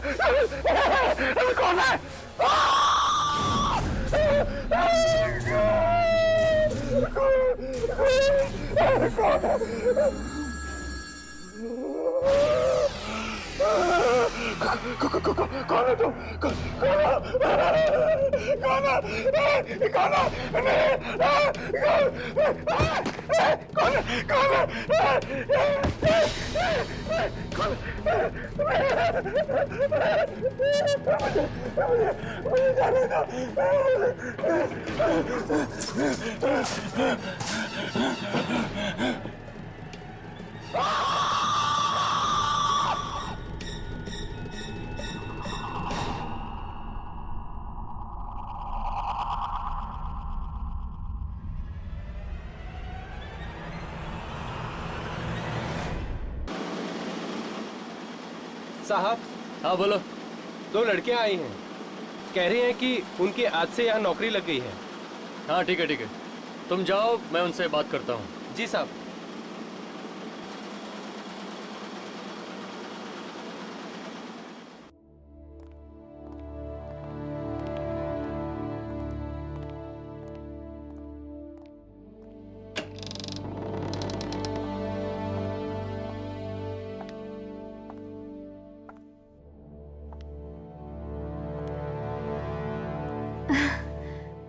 कौन है? कौन है? कौन है तुम? कौन है? कौन साहब। हाँ बोलो। 2 लड़कियां आई हैं, कह रही हैं कि उनकी आज से यहाँ नौकरी लग गई है। हाँ ठीक है, तुम जाओ, मैं उनसे बात करता हूँ। जी साहब।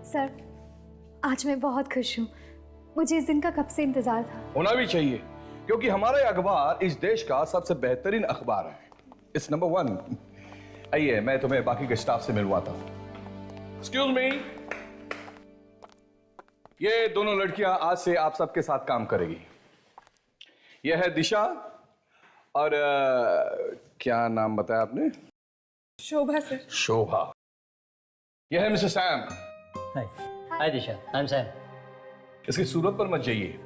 सर, आज मैं बहुत खुश हूँ। मुझे इस दिन का कब से इंतजार था। होना भी चाहिए, क्योंकि हमारा अखबार इस देश का सबसे बेहतरीन अखबार है। It's number 1। आइए, मैं तुम्हें बाकी के स्टाफ से मिलवाता हूं। Excuse me. ये दोनों लड़कियां आज से आप सबके साथ काम करेगी। यह है दिशा और क्या नाम बताया आपने? शोभा सर। शोभा। यह है mister Sam. Hi Disha, I am Sam. इसकी सूरत पर मत जाइए,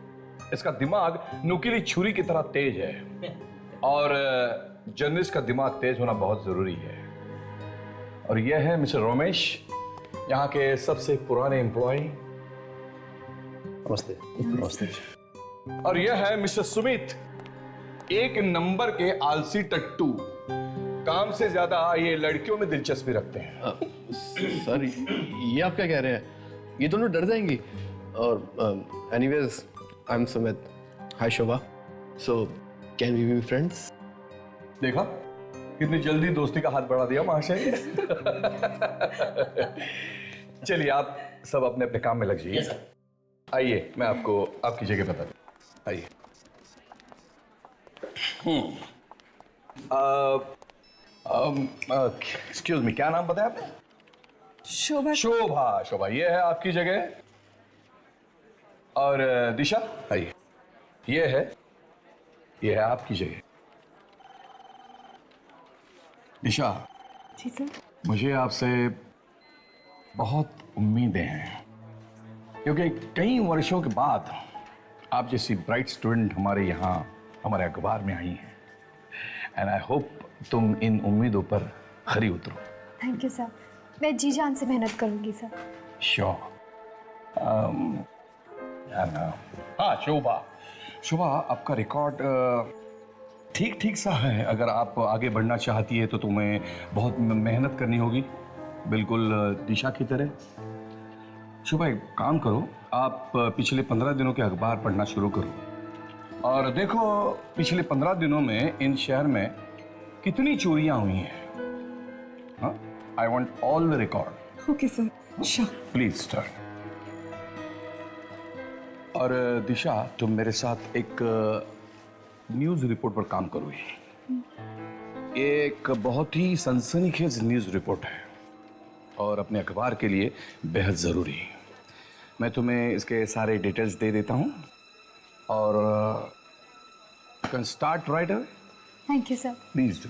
इसका दिमाग नुकीली छुरी की तरह तेज है और जर्नलिस्ट का दिमाग तेज होना बहुत जरूरी है। और यह है मिस्टर रमेश, यहाँ के सबसे पुराने एम्प्लॉय। नमस्ते। नमस्ते। और यह है मिस्टर सुमित, 1 नंबर के आलसी टट्टू। काम से ज्यादा ये लड़कियों में दिलचस्पी रखते हैं। सर, ये आप क्या कह रहे हैं? ये दोनों डर जाएंगी। और anyways, I am Sumit. Hi Shobha. So can we be friends? देखा कितनी जल्दी दोस्ती का हाथ बढ़ा दिया महाशय। चलिए, आप सब अपने अपने काम में लग जाइए। आइए, मैं आपको आपकी जगह बता दूं। आइए। एक्सक्यूज मी, क्या नाम बताया आपने? शोभा। शोभा। शोभा, ये है आपकी जगह। और दिशा, आइए, ये है आपकी जगह। दिशा, जी सर। मुझे आपसे बहुत उम्मीदें हैं, क्योंकि कई वर्षों के बाद आप जैसी ब्राइट स्टूडेंट हमारे यहाँ हमारे अखबार में आई हैं। एंड आई होप तुम इन उम्मीदों पर खरी उतरो। थैंक यू सर, मैं जी जान से मेहनत करूंगी सर। श्योर। हाँ शोभा, आपका रिकॉर्ड ठीक ठीक सा है। अगर आप आगे बढ़ना चाहती है तो तुम्हें बहुत मेहनत करनी होगी, बिल्कुल दिशा की तरह। शोभा, एक काम करो, आप पिछले 15 दिनों के अखबार पढ़ना शुरू करो और देखो पिछले 15 दिनों में इन शहर में कितनी चोरियां हुई हैं। हाँ, I want all the record. Okay sir, sure. Please start. और दिशा, तुम मेरे साथ एक न्यूज रिपोर्ट पर काम करोगी। एक बहुत ही सनसनीखेज न्यूज रिपोर्ट है और अपने अखबार के लिए बेहद जरूरी है। मैं तुम्हें इसके सारे डिटेल्स दे देता हूं और you can start right away. Thank you sir. Please do.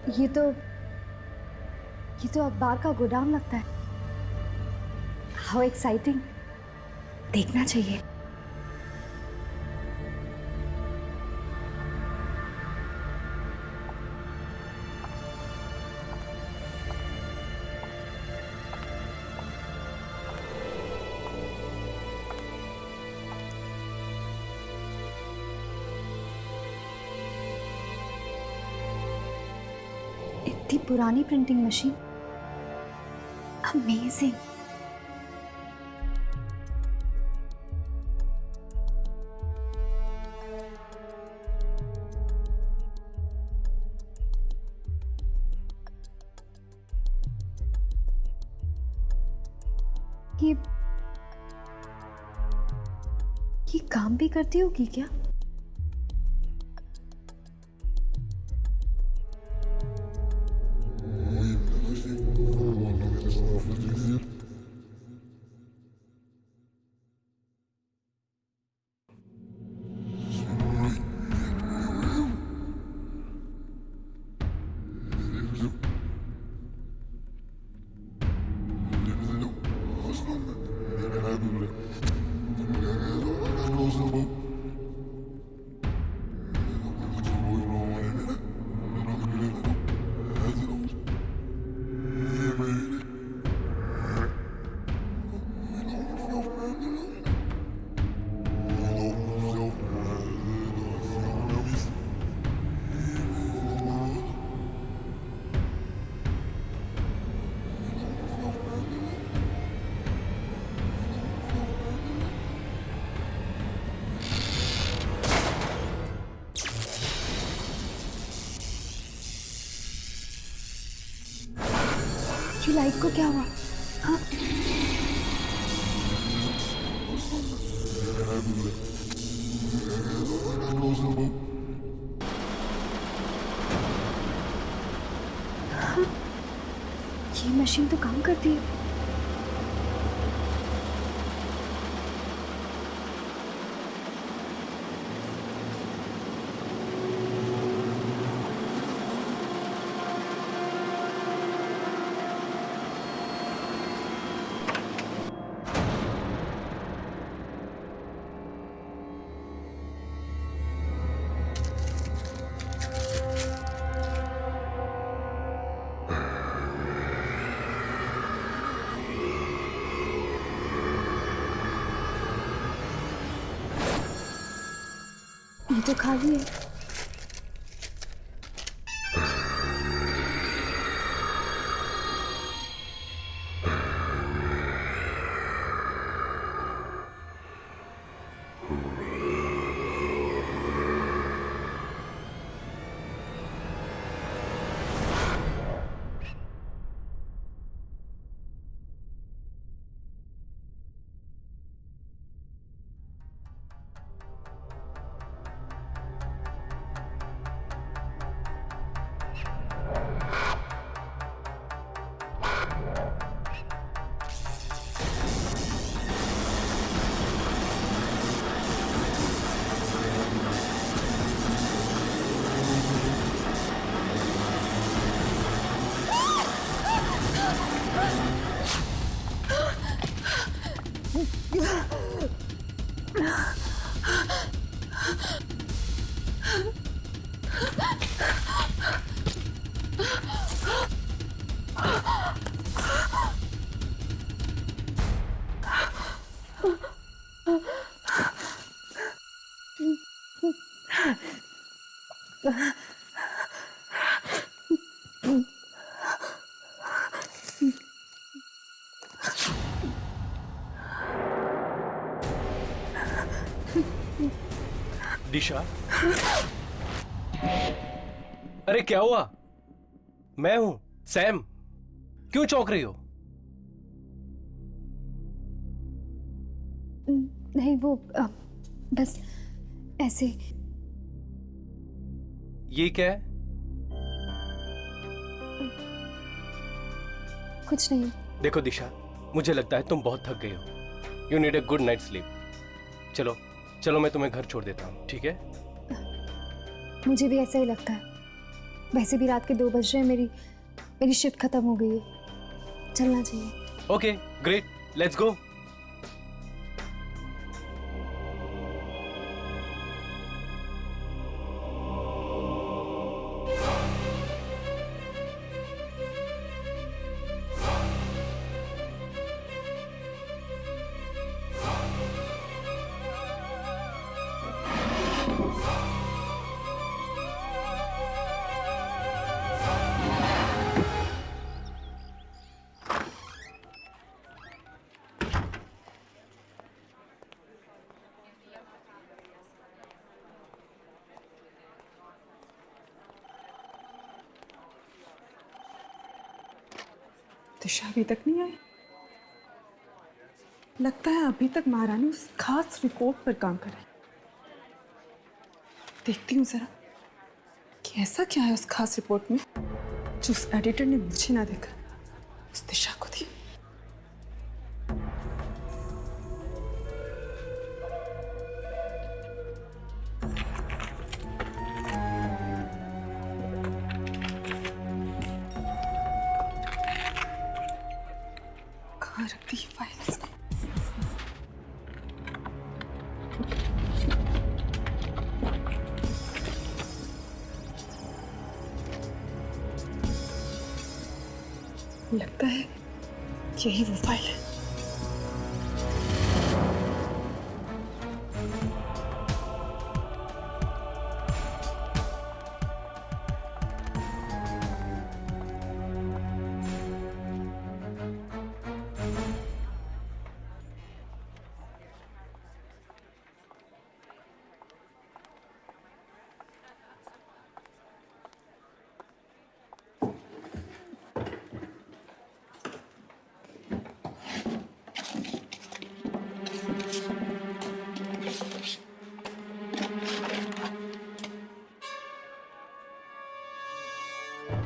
ये तो अखबार का गोदाम लगता है। हाउ एक्साइटिंग, देखना चाहिए। इतनी पुरानी प्रिंटिंग मशीन, अमेजिंग। ये काम भी करती होगी क्या? ये लाइट को क्या हुआ? हाँ? हाँ? ये मशीन तो काम करती है। ये तो खाली है। दिशा, अरे क्या हुआ? मैं हूं सैम। क्यों चौंक रही हो? नहीं वो बस ऐसे। ये क्या है? कुछ नहीं। देखो दिशा, मुझे लगता है तुम बहुत थक गई हो। You need a good night sleep. चलो चलो, मैं तुम्हें घर छोड़ देता हूँ, ठीक है? मुझे भी ऐसा ही लगता है। वैसे भी रात के 2 बज रहे हैं, मेरी शिफ्ट खत्म हो गई है, चलना चाहिए। Okay great, let's go. Disha अभी तक नहीं आई। लगता है अभी तक महारानी उस खास रिपोर्ट पर काम कर रही। देखती हूँ जरा कि ऐसा क्या है उस खास रिपोर्ट में जो उस एडिटर ने मुझे ना देखा, उस दिशा को दी। कहाँ रख दी फाइल इसको? लगता है यही वो फाइल है।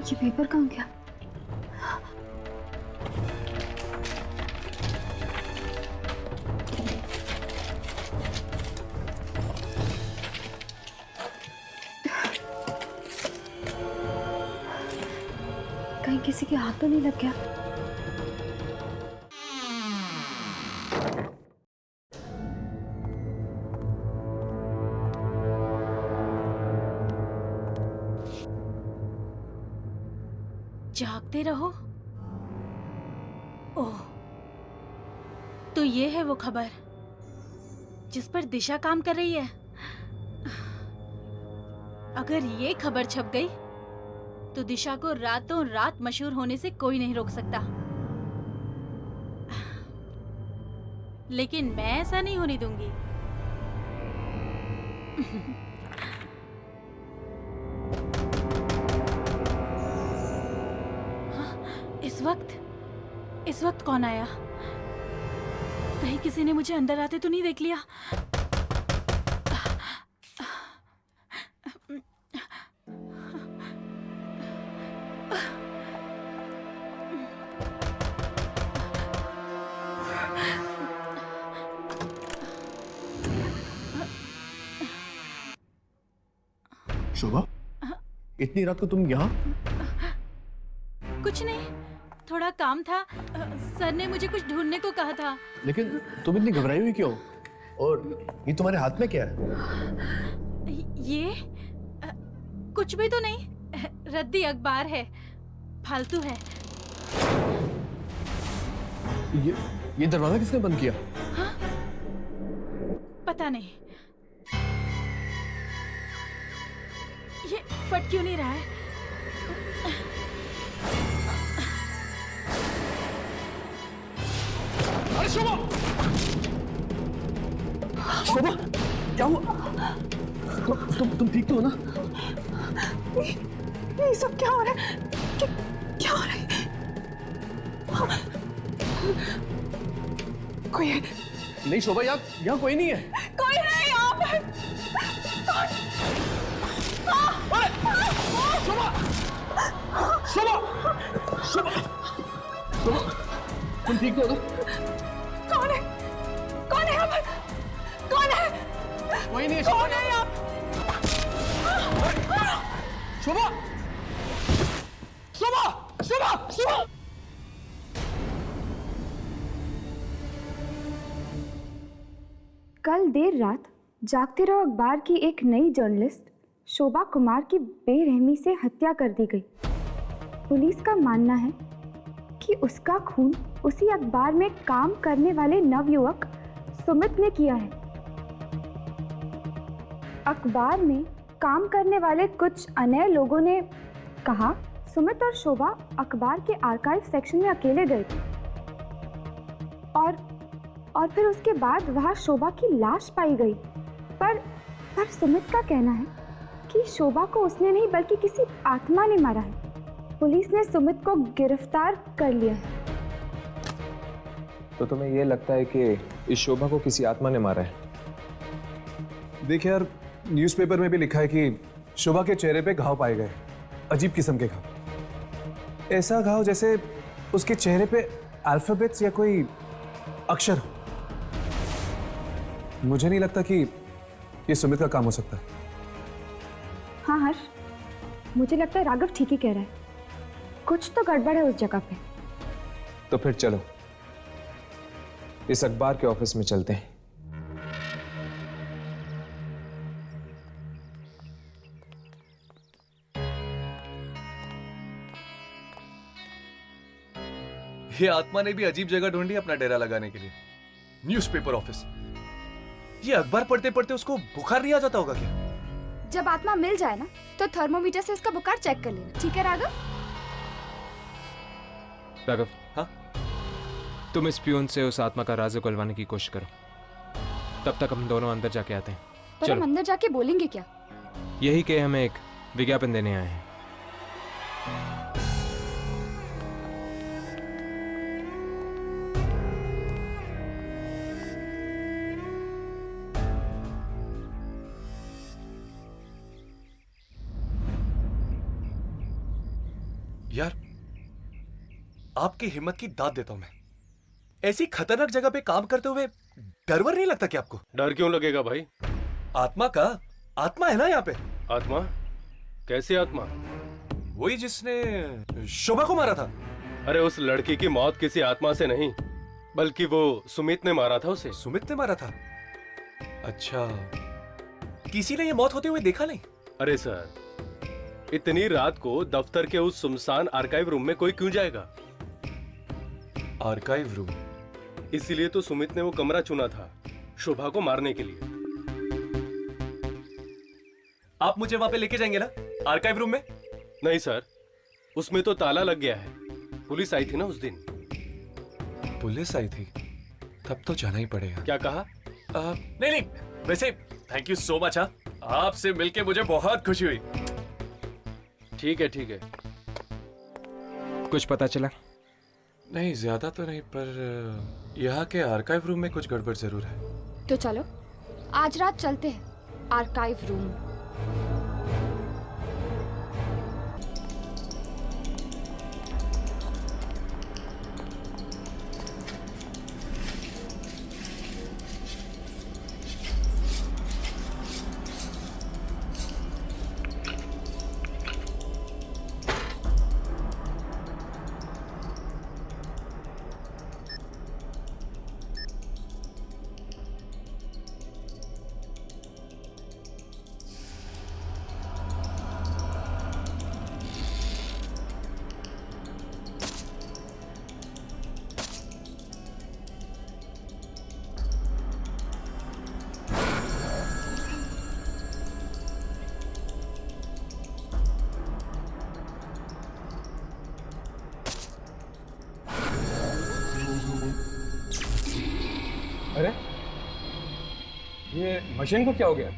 ये पेपर कहाँ गया? कहीं किसी के हाथ तो नहीं लग गया? जागते रहो। ओह, तो ये है वो खबर जिस पर दिशा काम कर रही है। अगर ये खबर छप गई तो दिशा को रातों रात मशहूर होने से कोई नहीं रोक सकता। लेकिन मैं ऐसा नहीं होने दूंगी। इस वक्त कौन आया? कहीं किसी ने मुझे अंदर आते तो नहीं देख लिया? शोभा, इतनी रात को तुम यहाँ? कुछ नहीं, थोड़ा काम था। सर ने मुझे कुछ ढूंढने को कहा था। लेकिन तुम इतनी घबराई हुई क्यों? और ये तुम्हारे हाथ में क्या है? ये कुछ भी तो नहीं, रद्दी अखबार है, फालतू है। ये दरवाजा किसने बंद किया? हाँ? पता नहीं, ये फट क्यों नहीं रहा है? अरे शोभा! शोभा, क्या हुआ? तुम ठीक तो हो ना? ये सब क्या हो रहा है? क्या हो रहा है? कोई है? नहीं शोभा, यहाँ कोई नहीं है। कोई है यहाँ पर? शोभा! शोभा! शोभा! शोभा, तुम ठीक तो हो ना? कौन है? कौन है यहाँ पर? कौन है? कोई नहीं है। कौन है यहाँ? शोभा! कल देर रात जागते रहो अखबार की एक नई जर्नलिस्ट शोभा कुमार की बेरहमी से हत्या कर दी गई। पुलिस का मानना है कि उसका खून उसी अखबार में काम करने वाले नवयुवक सुमित ने किया है। अखबार में काम करने वाले कुछ अन्य लोगों ने कहा सुमित और शोभा अखबार के आर्काइव सेक्शन में अकेले गए थे और फिर उसके बाद वहां शोभा की लाश पाई गई। पर सुमित का कहना है कि शोभा को उसने नहीं बल्कि किसी आत्मा ने मारा है। पुलिस ने सुमित को गिरफ्तार कर लिया है। तो तुम्हें यह लगता है कि इस शोभा को किसी आत्मा ने मारा है? देखिए यार, न्यूज़पेपर में भी लिखा है कि शोभा के चेहरे पे घाव पाए गए, अजीब किस्म के घाव। ऐसा घाव जैसे उसके चेहरे पे अल्फाबेट्स या कोई अक्षर हो। मुझे नहीं लगता कि ये सुमित का काम हो सकता है। हाँ हर्ष, मुझे लगता है राघव ठीक ही कह रहा है। कुछ तो गड़बड़ है उस जगह पे। तो फिर चलो इस अखबार के ऑफिस में चलते हैं। ये आत्मा ने भी अजीब जगह ढूंढी अपना डेरा लगाने के लिए। Newspaper office. ये अखबार पढ़ते पढ़ते उसको बुखार नहीं आ जाता होगा क्या? जब आत्मा मिल जाए ना तो थर्मोमीटर से इसका बुखार चेक कर लेना, ठीक है राघव? राघव, हाँ? तुम इस पियून से उस आत्मा का राज उगलवाने की कोशिश करो। तब तक हम दोनों अंदर जाके आते हैं। पर हम अंदर जाके बोलेंगे क्या? यही कि हमें एक विज्ञापन देने आए हैं। यार, आपकी हिम्मत की दाद देता हूं मैं। ऐसी खतरनाक जगह पे काम करते हुए डर वर नहीं लगता क्या आपको? डर क्यों लगेगा भाई? आत्मा का आत्मा है ना यहाँ पे। आत्मा? कैसी आत्मा? वही जिसने शोभा को मारा था। अरे उस लड़की की मौत किसी आत्मा से नहीं, बल्कि वो सुमित ने मारा था उसे। सुमित ने मारा था? अच्छा, किसी ने ये मौत होते हुए देखा नहीं? अरे सर, इतनी रात को दफ्तर के उस सुनसान आर्काइव रूम में कोई क्यों जाएगा? Archive room? इसीलिए तो सुमित ने वो कमरा चुना था शोभा को मारने के लिए। आप मुझे वहां पे लेके जाएंगे ना, आर्काइव रूम में? नहीं सर, उसमें तो ताला लग गया है। पुलिस आई थी ना उस दिन। पुलिस आई थी? तब तो जाना ही पड़ेगा। क्या कहा? नहीं नहीं, वैसे थैंक यू सो मच। आपसे मिलके मुझे बहुत खुशी हुई। ठीक है ठीक है। कुछ पता चला? नहीं, ज्यादा तो नहीं, पर यहाँ के आर्काइव रूम में कुछ गड़बड़ जरूर है। तो चलो आज रात चलते हैं आर्काइव रूम। अरे ये मशीन को क्या हो गया?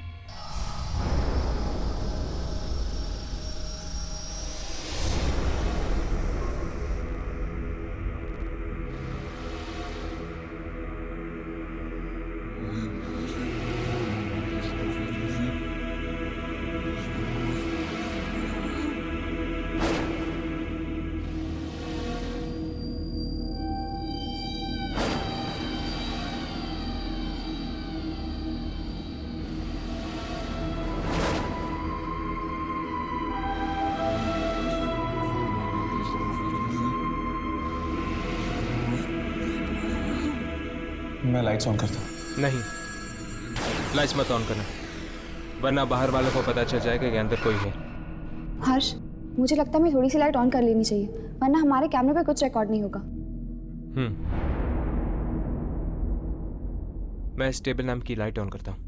मैं लाइट्स ऑन करता हूँ। नहीं, लाइट्स मत ऑन करना, वरना बाहर वालों को पता चल जाएगा कि अंदर कोई है। हर्ष, मुझे लगता है मैं थोड़ी सी लाइट ऑन कर लेनी चाहिए, वरना हमारे कैमरे पे कुछ रिकॉर्ड नहीं होगा। मैं इस टेबल लैंप की लाइट ऑन करता हूँ।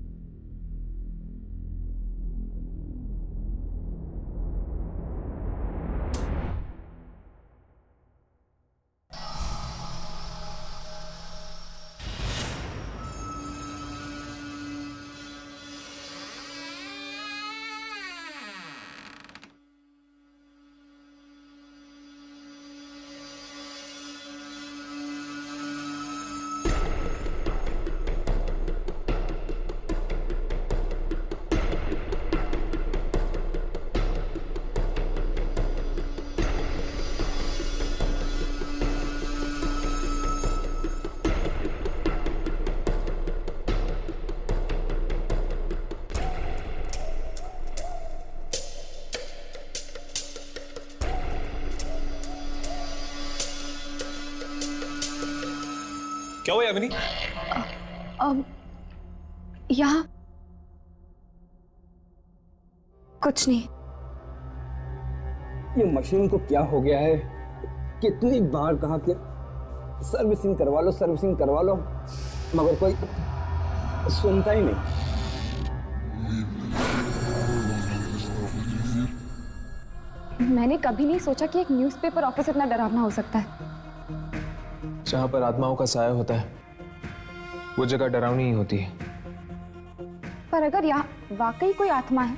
क्या हुआ यामिनी? यहाँ कुछ नहीं। ये मशीन को क्या हो गया है? कितनी बार कहा कि सर्विसिंग करवा लो, सर्विसिंग करवा लो, मगर कोई सुनता ही नहीं। मैंने कभी नहीं सोचा कि एक न्यूज़पेपर ऑफिस इतना डरावना हो सकता है। जहां पर आत्माओं का साया होता है वो जगह डरावनी ही होती है। पर अगर यहाँ वाकई कोई आत्मा है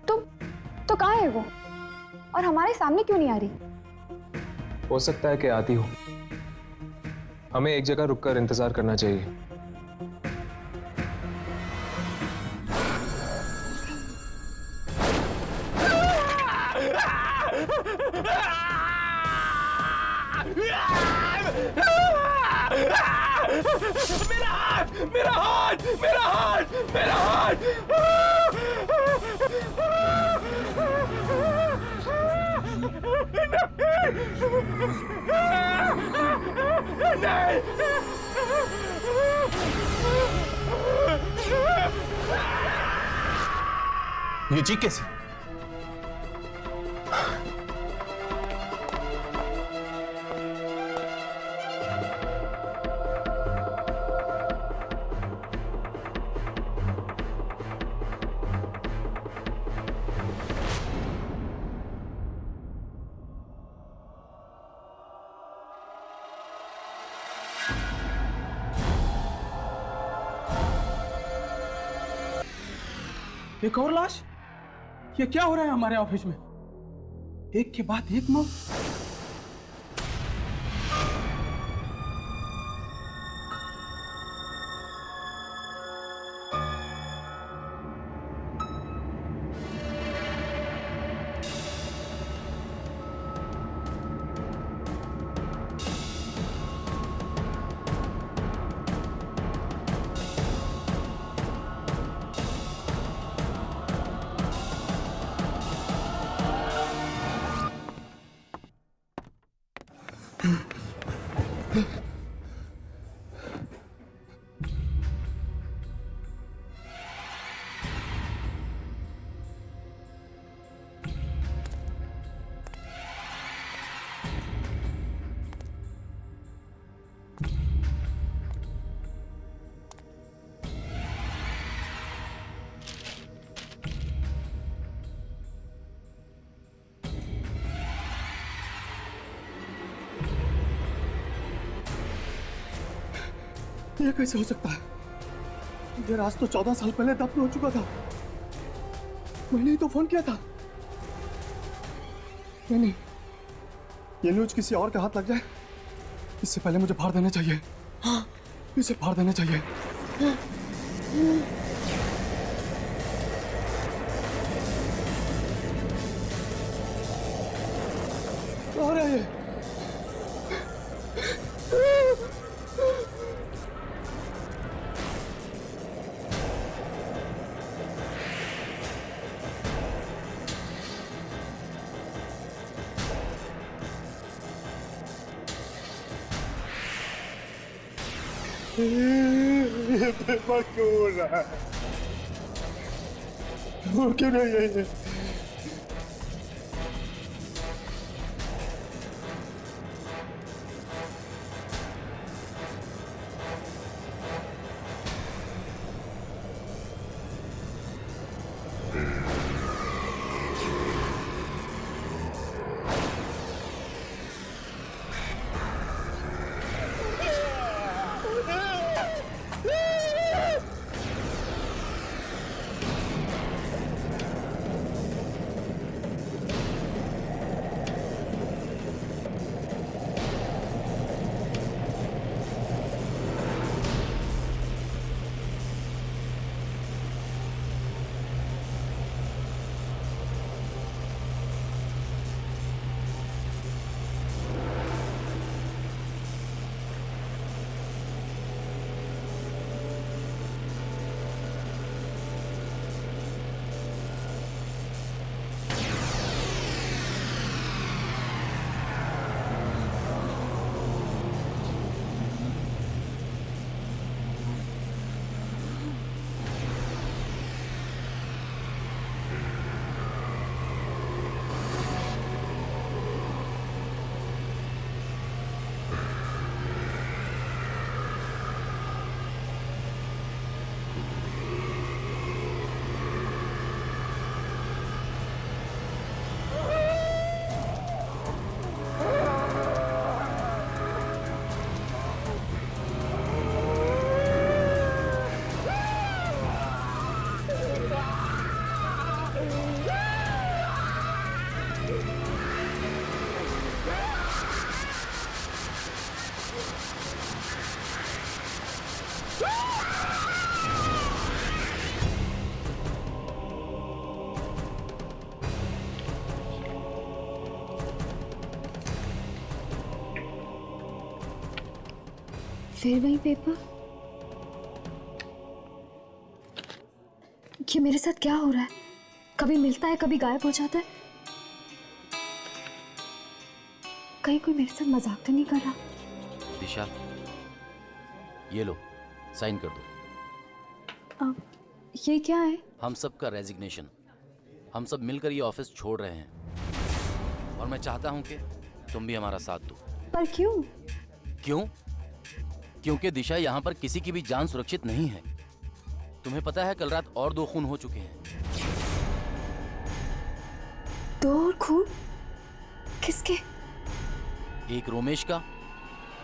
तो कहाँ है वो, और हमारे सामने क्यों नहीं आ रही? हो सकता है कि आती हो। हमें एक जगह रुककर इंतजार करना चाहिए। मेरा हाथ, मेरा हाथ, मेरा हाथ, मेरा हाथ! ये चीख कैसे? एक और लाश? ये क्या हो रहा है हमारे ऑफिस में? एक के बाद एक मौत। ये कैसे हो सकता है? ये राज तो 14 साल पहले दफन हो चुका था। मैंने ही तो फोन किया था। नहीं, ये न्यूज किसी और के हाथ लग जाए इससे पहले मुझे फाड़ देना चाहिए। हाँ, इसे फाड़ देना चाहिए। आ रहा है। पेपर क्यों हो रहा है? हो क्यों नहीं है ये? फिर वही पेपर? ये मेरे साथ क्या हो रहा है? कभी मिलता है, कभी गायब हो जाता है। कहीं कोई मेरे साथ मजाक तो नहीं कर रहा? दिशा, ये लो, साइन कर दो। ये क्या है? हम सब का रेजिग्नेशन। हम सब मिलकर ये ऑफिस छोड़ रहे हैं और मैं चाहता हूं कि तुम भी हमारा साथ दो। पर क्यों? क्यों? क्योंकि दिशा, यहाँ पर किसी की भी जान सुरक्षित नहीं है। तुम्हें पता है कल रात और 2 खून हो चुके हैं। 2 और खून? किसके? एक रोमेश का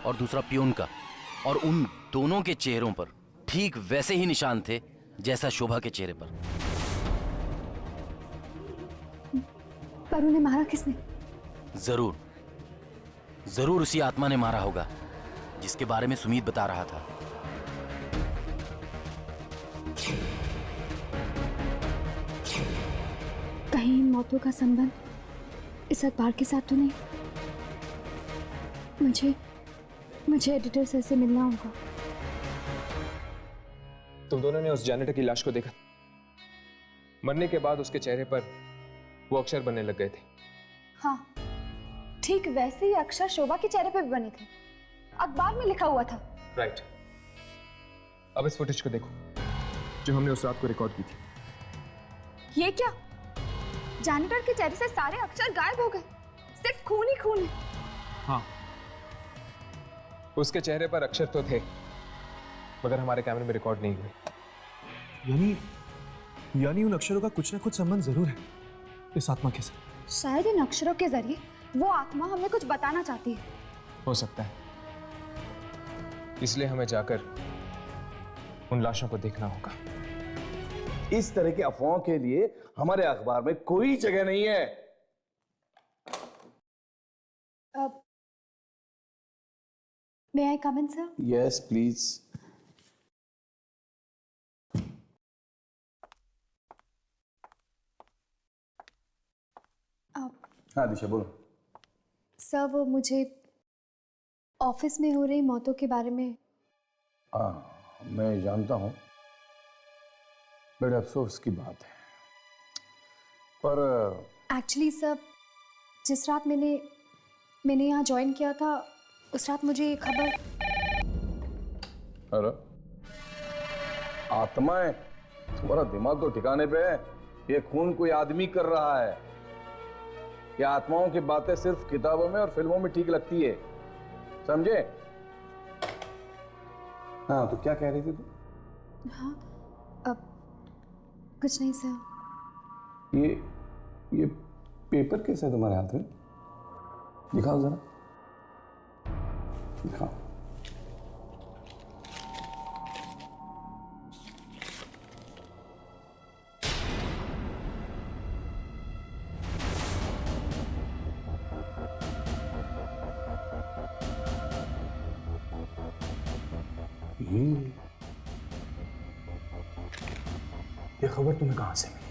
और दूसरा पियून का, और उन दोनों के चेहरों पर ठीक वैसे ही निशान थे जैसा शोभा के चेहरे पर। पर उन्हें मारा किसने? जरूर उसी आत्मा ने मारा होगा जिसके बारे में सुमीत बता रहा था। कहीं इन मौतों का संबंध इस अखबार के साथ तो नहीं? मुझे एडिटर सर से मिलना होगा। तुम दोनों ने उस जैनेटर की लाश को देखा? मरने के बाद उसके चेहरे पर वो अक्षर बनने लग गए थे। हाँ, ठीक वैसे ही अक्षर शोभा के चेहरे पे भी बने थे। अखबार में लिखा हुआ था। राइट। अब इस फुटेज को देखो जो हमने उस रात को रिकॉर्ड की थी। ये क्या? जैनेटर के चेहरे से सारे अक्षर गायब हो गए, सिर्फ खून ही खून है। हाँ, उसके चेहरे पर अक्षर तो थे मगर हमारे कैमरे में रिकॉर्ड नहीं हुए। यानी उन अक्षरों का कुछ ना कुछ संबंध जरूर है इस आत्मा के साथ। शायद इन अक्षरों के जरिए वो आत्मा हमें कुछ बताना चाहती है। हो सकता है, इसलिए हमें जाकर उन लाशों को देखना होगा। इस तरह के अफवाहों के लिए हमारे अखबार में कोई जगह नहीं है। May I come in, sir? Yes please. हाँ दिशा बोलो। सर, वो मुझे ऑफिस में हो रही मौतों के बारे में। हाँ, मैं जानता हूँ, बड़े अफसोस की बात है। पर एक्चुअली सर, जिस रात मैंने यहाँ ज्वाइन किया था, उस रात मुझे ये खबर। अरे आत्माएं, तुम्हारा दिमाग तो ठिकाने पे है। ये खून कोई आदमी कर रहा है। ये आत्माओं की बातें सिर्फ किताबों में और फिल्मों में ठीक लगती है, समझे? हाँ, तो क्या कह रही थी तू? हाँ, अब कुछ नहीं सर। ये पेपर कैसे है तुम्हारे हाथ में? दिखाओ जरा, दिखाओ। ये खबर तुम्हें कहां से मिली?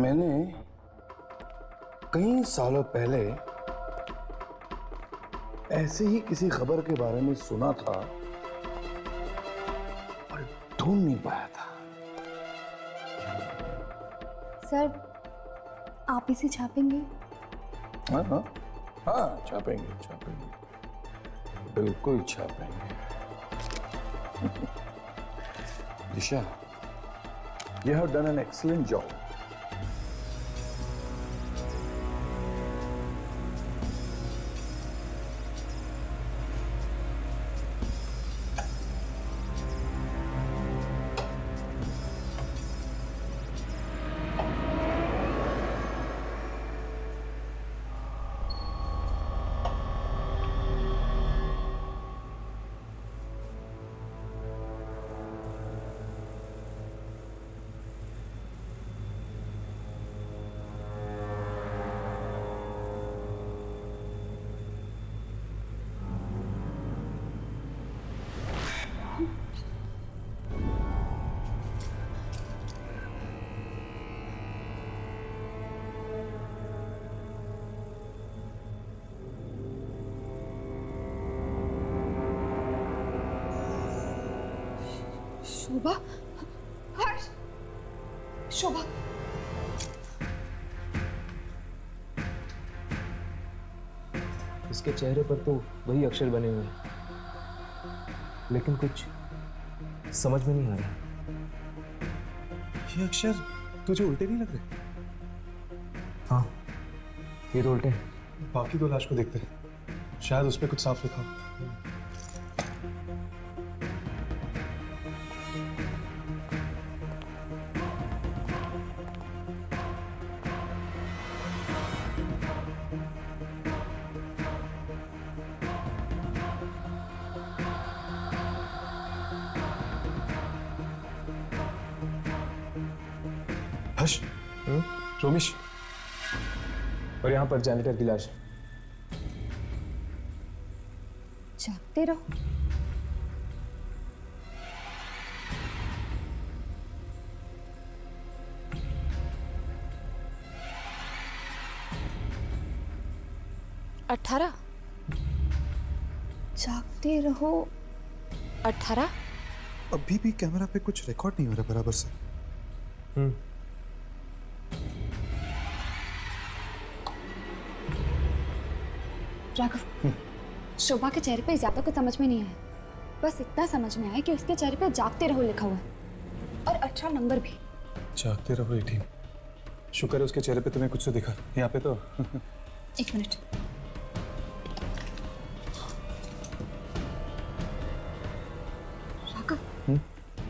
मैंने कई सालों पहले ऐसे ही किसी खबर के बारे में सुना था और ढूंढ नहीं पाया था। सर, आप इसे छापेंगे? हाँ हाँ हाँ, छापेंगे छापेंगे, बिल्कुल छापेंगे। दिशा, you have done an excellent job. शोभा, हर्ष, शोभा, इसके चेहरे पर तो वही अक्षर बने हुए हैं, लेकिन कुछ समझ में नहीं आ रहा। ये अक्षर तुझे उल्टे नहीं लग रहे? हाँ, ये तो उल्टे हैं। बाकी दो लाश को देखते हैं, शायद उस पर कुछ साफ लिखा हो। हर्ष, रोमिश, और यहाँ पर जैनिटर की लाश। जागते रहो। अठारह। जागते रहो। 18। अभी भी कैमरा पे कुछ रिकॉर्ड नहीं हो रहा बराबर से। राघव, शोभा के चेहरे पे ज्यादा कुछ समझ में नहीं आया, बस इतना समझ में आया कि उसके चेहरे पे जागते रहो लिखा हुआ है और 18 नंबर भी। जागते रहो 18। शुक्र है उसके चेहरे पे तुम्हें कुछ तो दिखा, यहाँ पे तो। एक मिनट। राघव,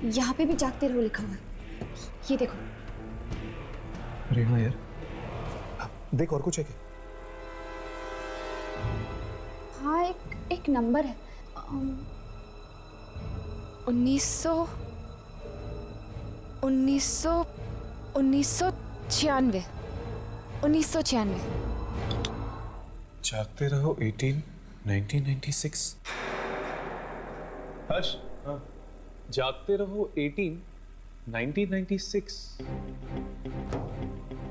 यहाँ पे भी जागते रहो लिखा हुआ है, ये देखो। अरे हाँ यार, देख और कुछ है क्या? हाँ, एक नंबर है। 1996। जागते रहो 18, 1996। हर्ष, जागते रहो 18, 1996।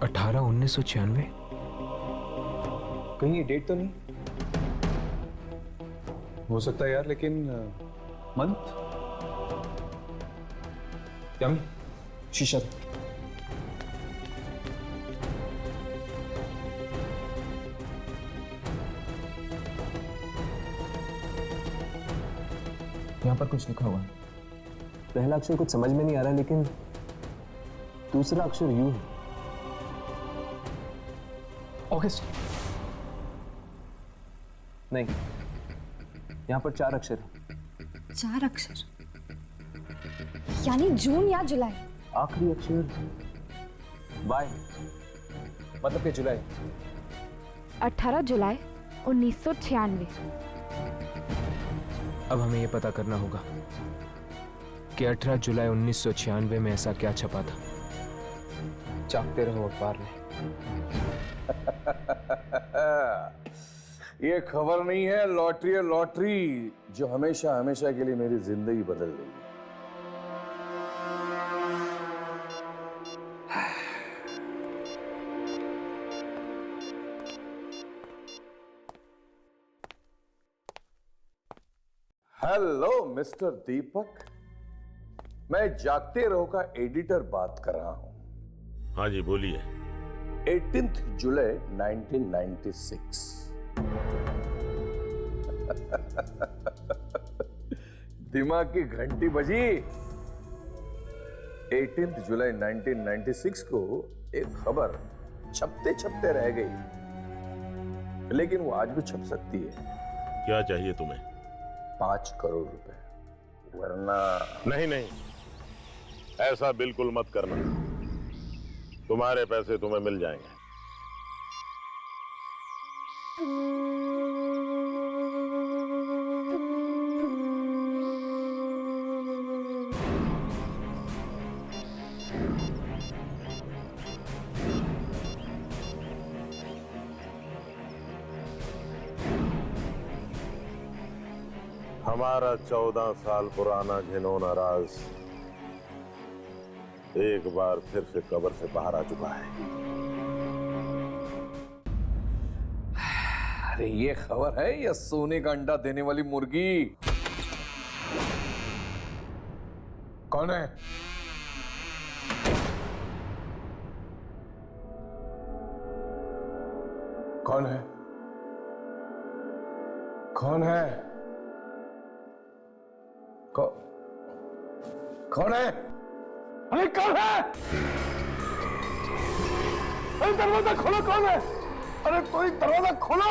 18, 1996। कहीं ये डेट तो नहीं? हो सकता है यार, लेकिन मंथ? यम, शीशा। यहाँ पर कुछ लिखा हुआ है। पहला अक्षर कुछ समझ में नहीं आ रहा, लेकिन दूसरा अक्षर यू है। ऑगस्ट नहीं, यहाँ पर 4 अक्षर है। 4 अक्षर यानी जून या जुलाई। आखिरी अक्षर वाई, मतलब कि जुलाई। 18 जुलाई 1996। अब हमें यह पता करना होगा कि 18 जुलाई 1996 में ऐसा क्या छपा था। जागते रहो अखबार में। ये खबर नहीं है, लॉटरी है, लॉटरी जो हमेशा हमेशा के लिए मेरी जिंदगी बदल देगी। हेलो मिस्टर दीपक, मैं जागते रहो का एडिटर बात कर रहा हूं। हाँ जी बोलिए। 18 जुलाई 1996। दिमाग की घंटी बजी। 18 जुलाई 1996 को एक खबर छपते छपते रह गई, लेकिन वो आज भी छप सकती है। क्या चाहिए तुम्हें? 5 करोड़ रुपए, वरना नहीं नहीं, ऐसा बिल्कुल मत करना। तुम्हारे पैसे तुम्हें मिल जाएंगे। हमारा 14 साल पुराना घिनौना राज एक बार फिर से कब्र से बाहर आ चुका है। अरे ये खबर है या सोने का अंडा देने वाली मुर्गी? कौन है? कौन है? कौन है? कौन है? अरे कौन है? अरे दरवाजा खोलो, कौन है? अरे कोई दरवाजा खोलो!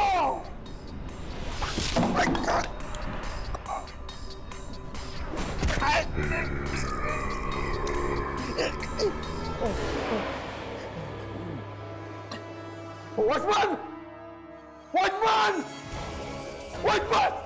वॉचमैन! वॉचमैन! वॉचमैन!